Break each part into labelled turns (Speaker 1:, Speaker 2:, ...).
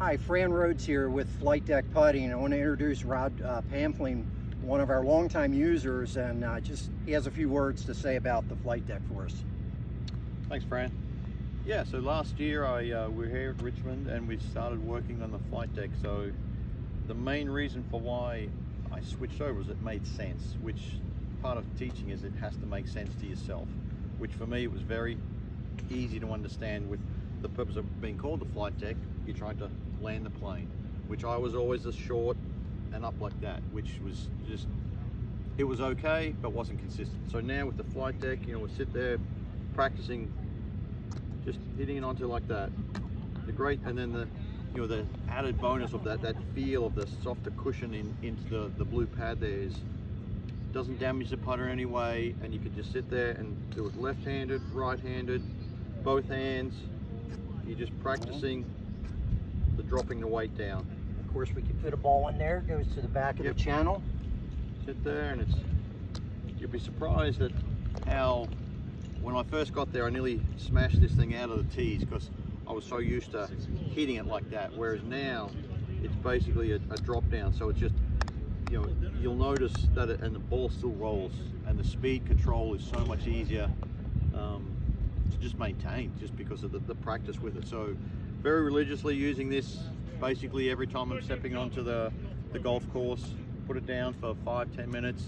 Speaker 1: Hi, Fran Rhoads here with Flight Deck Putting. I want to introduce Rod Pampling, one of our longtime users, and he has a few words to say about the Flight Deck for us.
Speaker 2: Thanks, Fran. Yeah, so last year we were here at Richmond and we started working on the Flight Deck. So the main reason for why I switched over is it made sense, which part of teaching is it has to make sense to yourself, which for me it was very easy to understand. With the purpose of being called the Flight Deck, you're trying to land the plane, which I was always a short and up like that, which was just, it was okay but wasn't consistent. So now with the Flight Deck, you know, we sit there practicing just hitting it onto like that, the great, and then the, you know, the added bonus of that feel of the softer cushion into the blue pad there is, doesn't damage the putter anyway, and you can just sit there and do it left-handed, right-handed, both hands. You're just practicing the dropping the weight down.
Speaker 1: Of course, we can fit a ball in there, goes to the back of the channel.
Speaker 2: Sit there, and you'll be surprised at how, when I first got there, I nearly smashed this thing out of the tees because I was so used to hitting it like that, whereas now it's basically a drop down. So it's just, you know, you'll notice that and the ball still rolls, and the speed control is so much easier to just maintain, just because of the practice with it. So very religiously using this basically every time I'm stepping onto the golf course. Put it down for 5-10 minutes,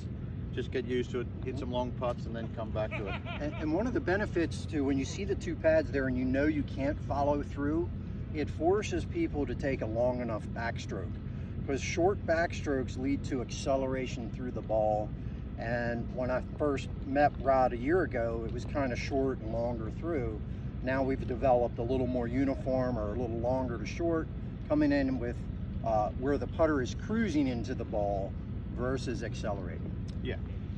Speaker 2: just get used to it, hit some long putts, and then come back to it.
Speaker 1: And one of the benefits too, when you see the two pads there and you know you can't follow through, it forces people to take a long enough backstroke, because short backstrokes lead to acceleration through the ball. And when I first met Rod a year ago, it was kind of short and longer through. Now we've developed a little more uniform, or a little longer to short, coming in with where the putter is cruising into the ball versus accelerating.
Speaker 2: Yeah,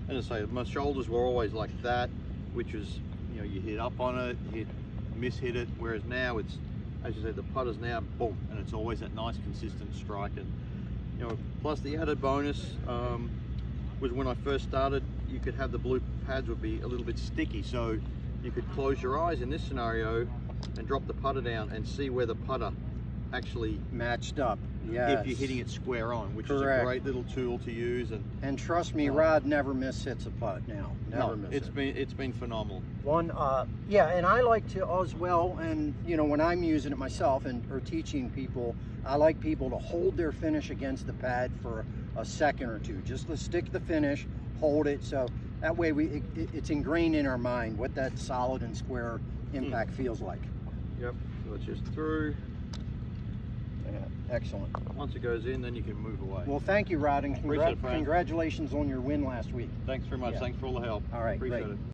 Speaker 2: and as I say, my shoulders were always like that, which was, you know, you hit up on it, you mishit it, whereas now it's, as you said, the putter's now boom, and it's always that nice consistent strike. And you know, plus the added bonus was when I first started, you could have the blue pads would be a little bit sticky, so you could close your eyes in this scenario and drop the putter down and see where the putter actually
Speaker 1: matched up. Yes.
Speaker 2: If you're hitting it square on, which
Speaker 1: Correct.
Speaker 2: is a great little tool to use.
Speaker 1: And trust me, Rod never mishits a putt now. Never misses.
Speaker 2: It's been phenomenal.
Speaker 1: Yeah, and I like to as well, and you know, when I'm using it myself or teaching people, I like people to hold their finish against the pad for a second or two, just to stick the finish, hold it, so that way it's ingrained in our mind what that solid and square impact feels like.
Speaker 2: Yep, so it's just through.
Speaker 1: Yeah, excellent.
Speaker 2: Once it goes in, then you can move away.
Speaker 1: Well, thank you, Rod, and
Speaker 2: Appreciate it, Frank.
Speaker 1: congratulations on your win last week.
Speaker 2: Thanks very much.
Speaker 1: Yeah.
Speaker 2: Thanks for all the help.
Speaker 1: All right,
Speaker 2: Appreciate
Speaker 1: great.
Speaker 2: it.